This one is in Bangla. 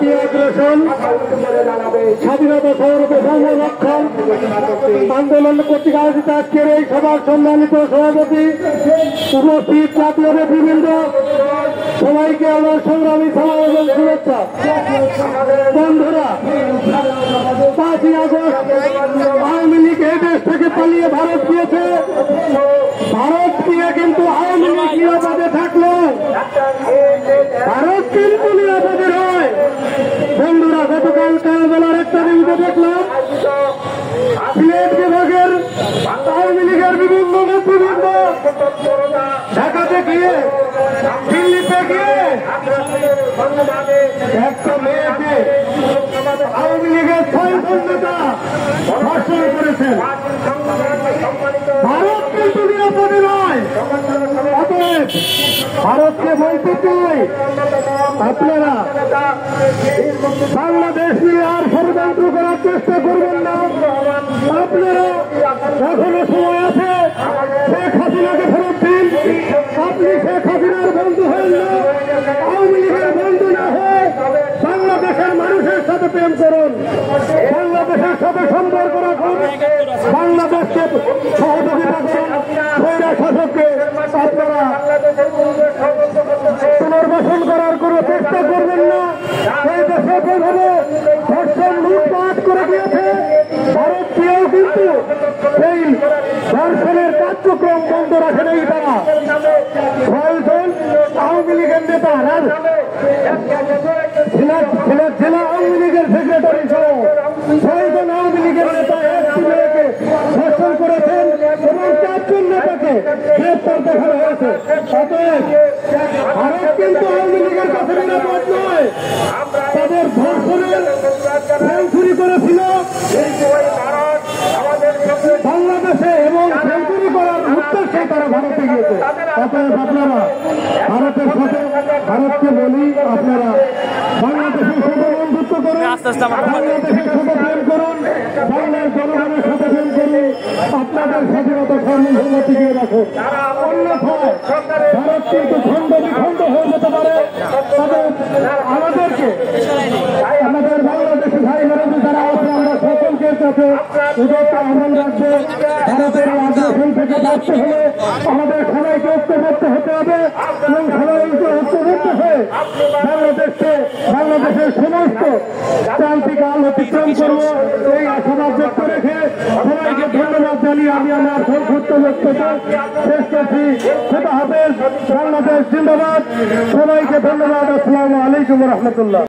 ভারতীয় আগ্রাসন, স্বাধীনতা সার্বভৌম রক্ষণ আন্দোলন কর্তৃক আয়োজিত আজকের এই সভার সম্মানিত সভাপতি, উপস্থিত জাতীয় নেতৃবৃন্দ, সবাইকে আমার সংগ্রামী সালাম এবং শুভেচ্ছা। বন্ধুরা, 5ই আগস্ট আওয়ামী লীগ এই দেশ থেকে পালিয়ে ভারত গিয়েছে। ভারত গিয়ে কিন্তু আওয়ামী লীগ নিরাপদে থাকলো, ভারত কিন্তু নিরাপদে নয়। বন্ধুরা, গতকাল কালবেলার একটা নিউজে দেখলাম সিলেট বিভাগের আওয়ামী লীগের বিভিন্ন নেতৃবৃন্দ ঢাকাতে গিয়ে, দিল্লিতে গিয়ে একটা মেয়েকে আওয়ামী লীগের 6 জন নেতা ধর্ষণ করেছেন। ভারত কিন্তু নিরাপদে নয়। অতএব ভারতকে বলতে চাই, আপনারা বাংলাদেশ নিয়ে আর ষড়যন্ত্র করার চেষ্টা করবেন না। আপনারা এখনো সময় আছে, শেখ হাসিনাকে ফেরত দিন। আপনি শেখ হাসিনার বন্ধু হন না, আওয়ামী লীগের বন্ধু না হয়ে বাংলাদেশের মানুষের সাথে প্রেম করুন, বাংলাদেশের সাথে সম্পর্ক রাখুন, বাংলাদেশকে সহযোগিতা করুন। স্বৈরা শাসককে আপনারা পুনর্বাসন করার কোন চেষ্টা করবেন না। এই দেশে যেভাবে ধর্ষণ লুটপাট করে গিয়েছে, ভারতীয় কিন্তু সেই ধর্ষণের কার্যক্রম বন্ধ রাখে নেই। তারা 6 জন আওয়ামী লীগের নেতা, সিলেট জেলা আওয়ামী লীগের সেক্রেটারি সহ 6 জন আওয়ামী লীগের নেতা একটি মেয়েকে ধর্ষণ করেছেন এবং 4 জন নেতাকে গ্রেপ্তার দেখানো হয়েছে। অতএব ভারত কিন্তু আওয়ামী লীগের কাছে নিরাপদ নয়। তাদের ধর্ষণের সেঞ্চুরি করেছিল বাংলাদেশে এবং সেঞ্চুরি করার উদ্দেশ্যে তারা ভারতে গিয়েছে। অতএব আপনারা ভারতের সাথে, ভারতকে বলি, আপনারা বাংলাদেশের সাথে বন্ধুত্ব করুন, বাংলাদেশের সাথে প্রেম করুন, বাংলার জনগণের সাথে প্রেম করুন, আপনাদের স্বাধীনতা সার্বভৌম টিকিয়ে রাখুন। অন্যথায় ভারত কিন্তু খণ্ড বিখণ্ড হয়ে যেতে পারে। তবে আমাদেরকে, আমাদের বাংলাদেশি ভাই বোনেরা যারা আছে, আমরা সকলকে কাছে উদারতা আহ্বান রাখবো। ভারতের আগ্রাসন থেকে বাঁচতে হলে আমাদের সবাইকে ঐক্যবদ্ধ হতে হবে এবং সবাইকে ঐক্যবদ্ধ হয়ে বাংলাদেশের সমস্ত ক্রান্তিকাল অতিক্রম করবো, এই আশাবাদ ব্যক্ত রেখে সবাইকে ধন্যবাদ জানিয়ে আমি আমার সংক্ষিপ্ত বক্তব্য শেষ করছি। খোদা হাফেজ। বাংলাদেশ জিন্দাবাদ। সবাইকে ধন্যবাদ। আসসালামু আলাইকুম রহমতুল্লাহ।